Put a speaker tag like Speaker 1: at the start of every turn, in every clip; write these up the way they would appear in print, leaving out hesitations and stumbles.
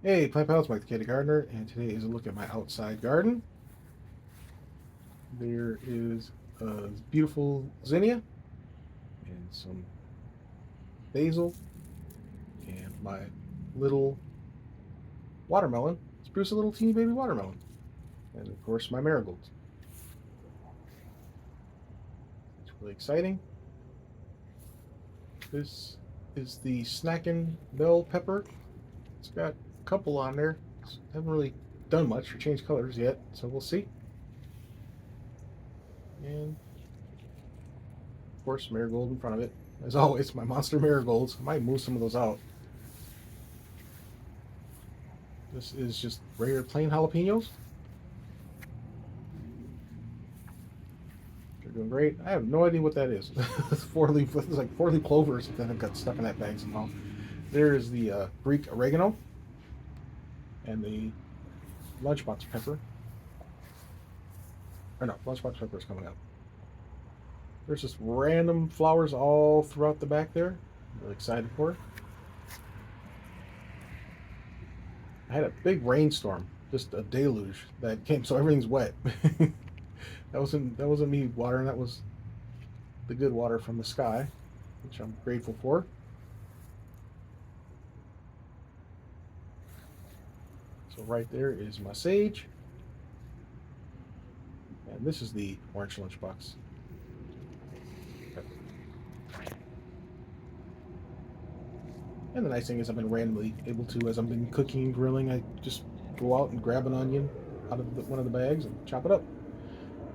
Speaker 1: Hey, Plant Pals, Mike the Kitty Gardener, and today is a look at my outside garden. There is a beautiful zinnia and some basil and my little watermelon. Spruce a little teeny baby watermelon. And of course my marigolds. It's really exciting. This is the Snackin' Bell Pepper. It's got a couple on there. Haven't really done much or changed colors yet, so we'll see. And of course, marigold in front of it. As always, my monster marigolds. I might move some of those out. This is just regular plain jalapenos. They're doing great. I have no idea what that is. It's like 4-leaf clover or something that got stuck in that bag somehow. There is the Greek oregano and the lunchbox pepper. Or no, lunchbox pepper is coming up. There's just random flowers all throughout the back there. I'm really excited for it. I had a big rainstorm, just a deluge that came, so everything's wet. That wasn't me watering. That was the good water from the sky, which I'm grateful for. So right there is my sage, and this is the orange lunchbox. And the nice thing is I've been randomly able to, as I've been cooking and grilling, I just go out and grab an onion out of one of the bags and chop it up.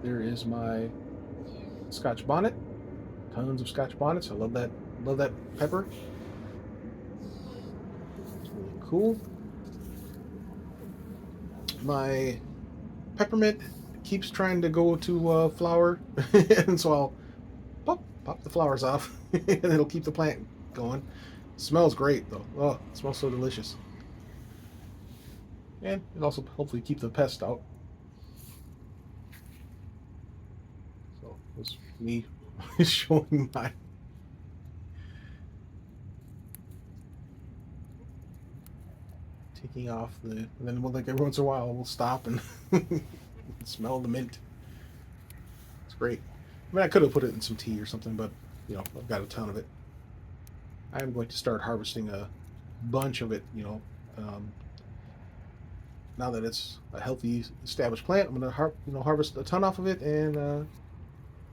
Speaker 1: There is my Scotch bonnet. Tons of Scotch bonnets. I love that. Love that pepper. It's really cool. My peppermint keeps trying to go to flower, and so I'll pop the flowers off, and it'll keep the plant going. It smells great though. Oh, it smells so delicious. And it also hopefully keep the pest out. So it's me showing my taking off the, and then we'll, like every once in a while we'll stop and smell the mint. It's great. I mean, I could have put it in some tea or something, but I've got a ton of it. I am going to start harvesting a bunch of it. Now that it's a healthy, established plant, I'm going to harvest a ton off of it and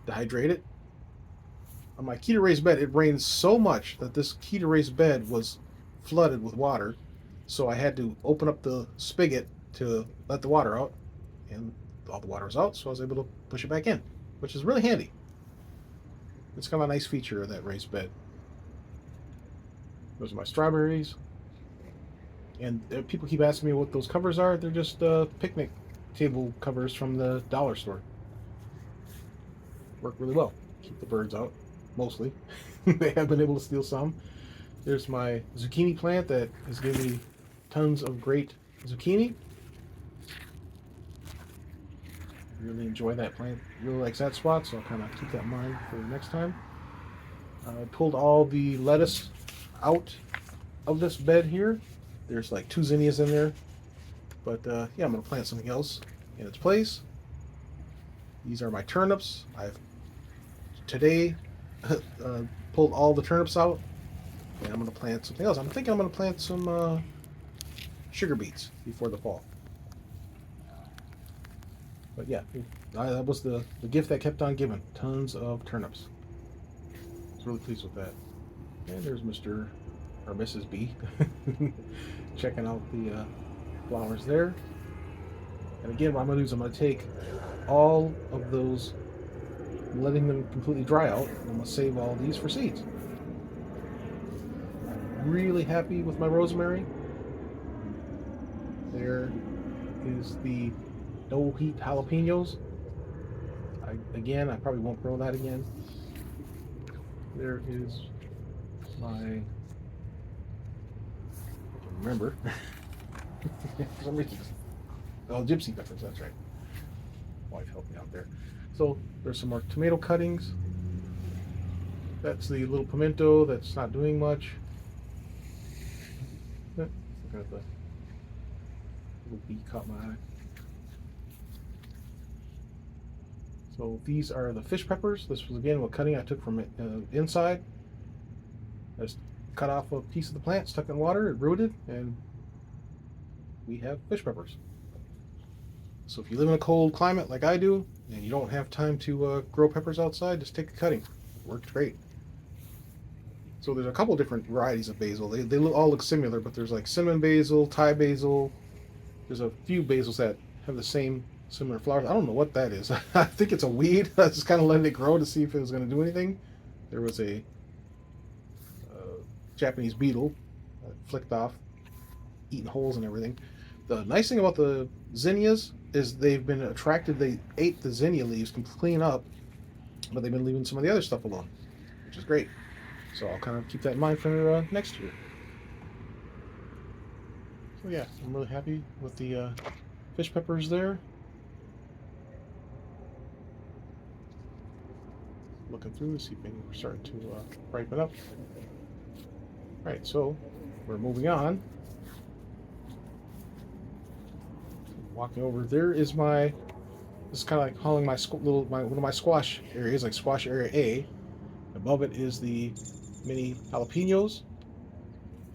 Speaker 1: dehydrate it. On my Keto raised bed, it rained so much that this Keto raised bed was flooded with water, so I had to open up the spigot to let the water out, and all the water was out, so I was able to push it back in, which is really handy. It's kind of a nice feature of that raised bed. Those are my strawberries. And people keep asking me what those covers are. They're just picnic table covers from the dollar store. Work really well. Keep the birds out, mostly. They have been able to steal some. There's my zucchini plant that has given me tons of great zucchini. Really enjoy that plant. Really likes that spot, so I'll kind of keep that in mind for next time. I pulled all the lettuce out of this bed here. There's like 2 zinnias in there, but yeah, I'm gonna plant something else in its place. These are my turnips. I've today pulled all the turnips out, and I'm gonna plant something else. I'm thinking I'm gonna plant some sugar beets before the fall. But yeah, that was the gift that kept on giving. Tons of turnips. I was really pleased with that. And there's Mr. or Mrs. B checking out the flowers there. And again, what I'm going to do is I'm going to take all of those, letting them completely dry out, and I'm going to save all these for seeds. I'm really happy with my rosemary. There is the no heat jalapenos. I probably won't grow that again. There is my, remember, for some reason, oh, gypsy peppers, that's right. Wife helped me out there. So there's some more tomato cuttings. That's the little pimento that's not doing much. Look at the Little bee caught my eye. So these are the fish peppers. This was again what cutting I took from it inside. I just cut off a piece of the plant, stuck in water, it rooted, and we have fish peppers. So if you live in a cold climate like I do, and you don't have time to grow peppers outside, just take a cutting. It worked great. So there's a couple different varieties of basil. They all look similar, but there's like cinnamon basil, Thai basil. There's a few basils that have the same similar flowers. I don't know what that is. I think it's a weed. I just kind of letting it grow to see if it was going to do anything. There was a Japanese beetle that flicked off, eating holes and everything. The nice thing about the zinnias is they've been attracted. They ate the zinnia leaves clean up, but they've been leaving some of the other stuff alone, which is great. So I'll kind of keep that in mind for next year. So yeah, I'm really happy with the fish peppers there. Looking through to see if we're starting to ripen up. Right, so we're moving on. Walking over, there is my. This is kind of like calling my one of my squash areas, like squash area A. Above it is the mini jalapenos.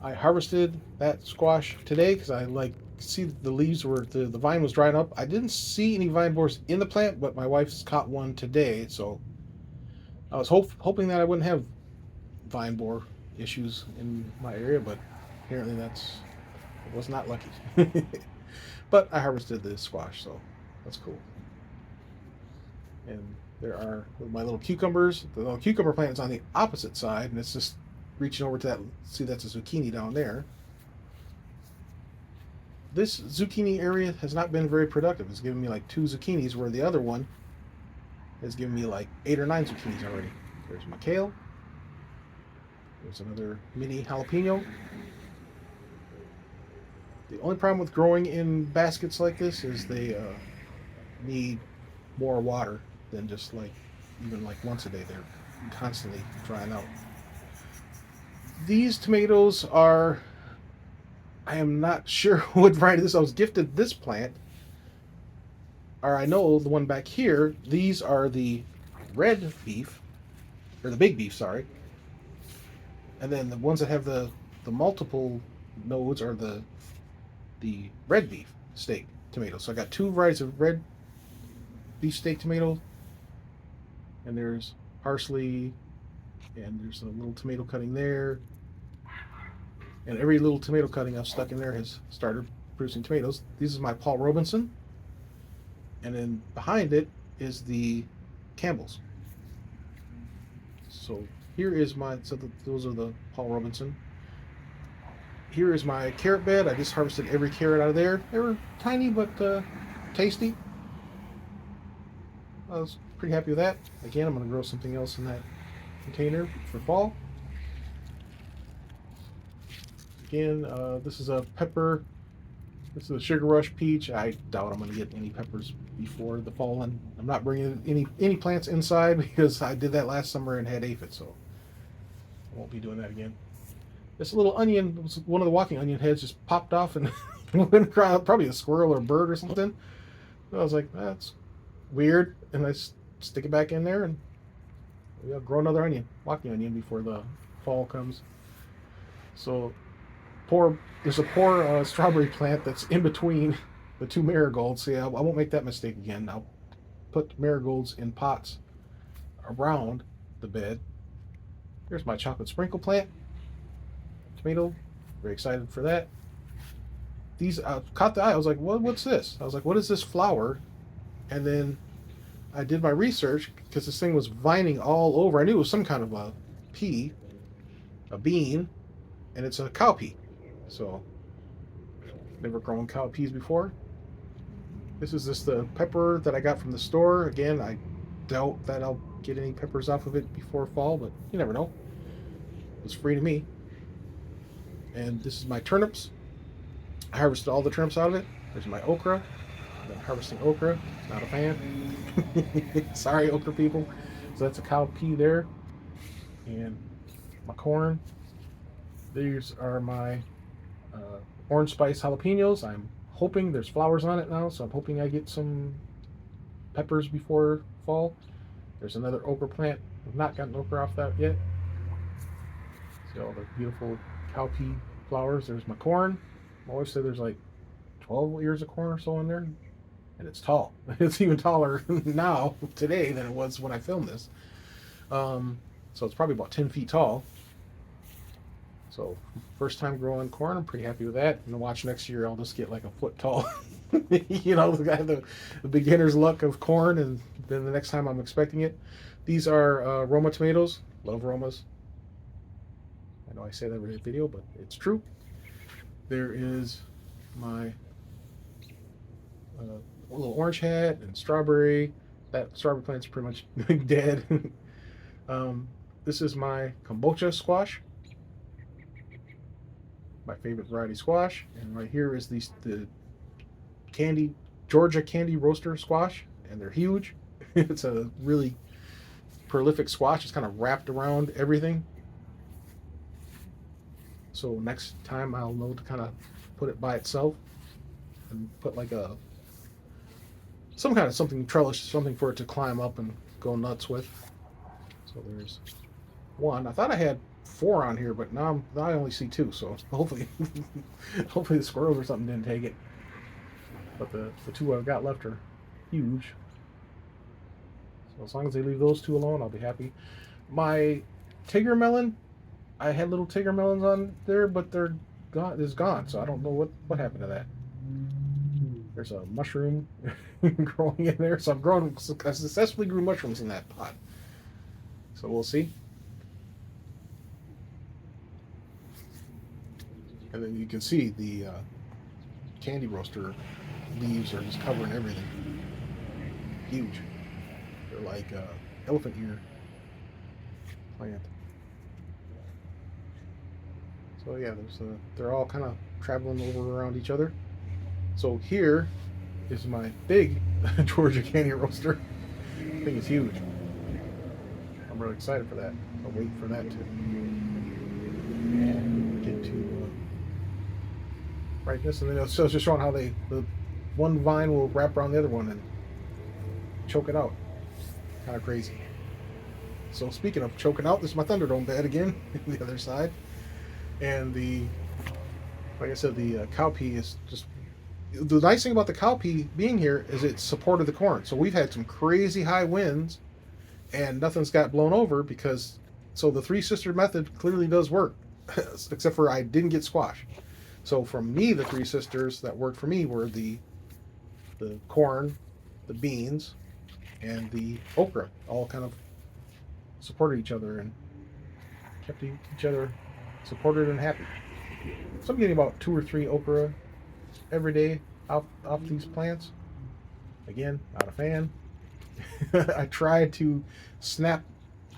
Speaker 1: I harvested that squash today because I see the leaves were the vine was drying up. I didn't see any vine borers in the plant, but my wife's caught one today, so I was hoping that I wouldn't have vine borer issues in my area, but apparently it was not lucky. But I harvested the squash, so that's cool. And there are my little cucumbers. The little cucumber plant is on the opposite side, and it's just reaching over to that. See, that's a zucchini down there. This zucchini area has not been very productive. It's given me like 2 zucchinis, where the other one has given me like 8 or 9 zucchinis already. There's my kale. There's another mini jalapeno. The only problem with growing in baskets like this is they need more water than just even once a day. They're constantly drying out. These tomatoes are, I am not sure what variety this is. I was gifted this plant, or I know the one back here. These are the red beef, or the big beef, sorry. And then the ones that have the multiple nodes are the red beef steak tomatoes. So I got 2 varieties of red beef steak tomatoes, and there's parsley, and there's a little tomato cutting there, and every little tomato cutting I've stuck in there has started producing tomatoes. This is my Paul Robinson, and then behind it is the Campbell's. So here is those are the Paul Robinson. Here is my carrot bed. I just harvested every carrot out of there. They were tiny but tasty. I was pretty happy with that. Again, I'm going to grow something else in that container for fall. Again, this is a pepper. This is a Sugar Rush peach. I doubt I'm going to get any peppers before the fall, and I'm not bringing any plants inside because I did that last summer and had aphids, so I won't be doing that again. This little onion, one of the walking onion heads just popped off and went across, probably a squirrel or a bird or something. So I was like, that's weird, and I stick it back in there, and we'll grow another walking onion before the fall comes. So there's a poor strawberry plant that's in between the 2 marigolds. See, I won't make that mistake again. I'll put marigolds in pots around the bed. Here's my chocolate sprinkle plant. Tomato, very excited for that. These caught the eye. I was like, what's this? I was like, what is this flower? And then I did my research because this thing was vining all over. I knew it was some kind of a pea, a bean, and it's a cowpea. So, never grown cowpeas before. This is just the pepper that I got from the store. Again, I doubt that I'll get any peppers off of it before fall, but you never know. It's free to me. And this is my turnips. I harvested all the turnips out of it. There's my okra. I'm harvesting okra. Not a fan. Sorry, okra people. So that's a cowpea there. And my corn. These are my orange spice jalapenos. I'm hoping there's flowers on it now, so I'm hoping I get some peppers before fall. There's another okra plant. I've not gotten okra off that yet. See all the beautiful cowpea flowers. There's my corn. I always say there's like 12 ears of corn or so in there, and it's tall. It's even taller now today than it was when I filmed this. So it's probably about 10 feet tall. So first time growing corn, I'm pretty happy with that. And watch next year, I'll just get like a foot tall. You know, the beginner's luck of corn, and then the next time I'm expecting it. These are Roma tomatoes. Love Romas. I know I say that every video, but it's true. There is my little orange hat and strawberry. That strawberry plant's pretty much dead. This is my kombucha squash, my favorite variety squash, and right here is the candy Georgia candy roaster squash, and they're huge. It's a really prolific squash. It's kind of wrapped around everything. So next time I'll know to kind of put it by itself and put like some kind of something trellis, something for it to climb up and go nuts with. So there's one. I thought I had 4 on here, but now I only see 2. So hopefully, hopefully the squirrels or something didn't take it. But the 2 I've got left are huge. So as long as they leave those 2 alone, I'll be happy. My Tigger melon, I had little Tigger melons on there, but they're gone. It's gone. So I don't know what happened to that. There's a mushroom growing in there. So I successfully grew mushrooms in that pot. So we'll see. And then you can see the candy roaster leaves are just covering everything. Huge. They're like elephant ear plant. So yeah, they're all kind of traveling over around each other. So here is my big Georgia candy roaster. I think it's huge. I'm really excited for that. I'll wait for that to get to brightness, and then it's just showing how the one vine will wrap around the other one and choke it out. Kind of crazy. So speaking of choking out, this is my Thunderdome bed again, the other side, and like I said, the cowpea is just. The nice thing about the cowpea being here is it supported the corn. So we've had some crazy high winds, and nothing's got blown over because. So the Three Sister method clearly does work, except for I didn't get squash. So for me, the 3 sisters that worked for me were the corn, the beans, and the okra. All kind of supported each other and kept each other supported and happy. So I'm getting about 2 or 3 okra every day off these plants. Again, not a fan. I tried to snap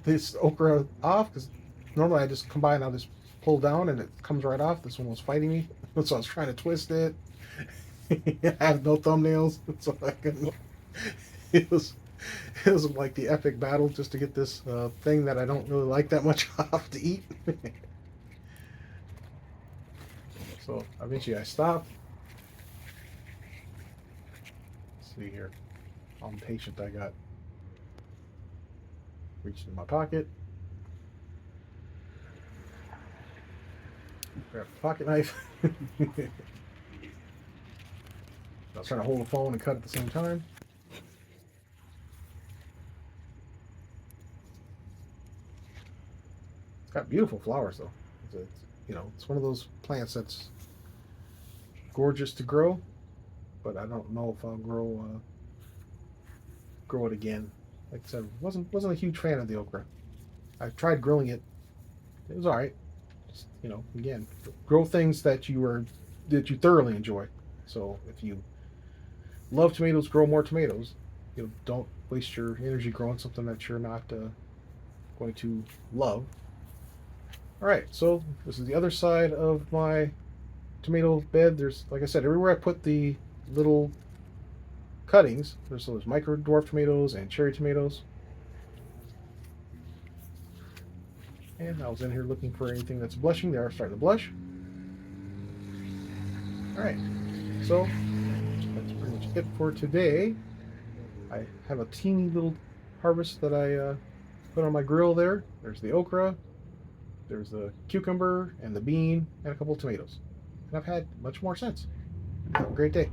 Speaker 1: this okra off because normally I just combine, I'll just pull down and it comes right off. This one was fighting me, so I was trying to twist it. I have no thumbnails, so I couldn't. It was like the epic battle just to get this thing that I don't really like that much off to eat. So eventually I stopped. Let's see here. How impatient I got. Reached in my pocket. Grab a pocket knife. I was trying to hold the phone and cut at the same time. It's got beautiful flowers though. It's one of those plants that's gorgeous to grow, but I don't know if I'll grow it again. Like I said, wasn't a huge fan of the okra. I tried grilling it. It was all right. Just, again, grow things that you thoroughly enjoy. So if you love tomatoes, grow more tomatoes. Don't waste your energy growing something that you're not going to love. All right, so this is the other side of my tomato bed. There's, like I said, everywhere I put the little cuttings, there's micro dwarf tomatoes and cherry tomatoes. And I was in here looking for anything that's blushing. They are starting to blush. All right, So that's pretty much it for today. I have a teeny little harvest that I put on my grill there. There's the okra, there's the cucumber and the bean, and a couple of tomatoes. And I've had much more since. Have a great day.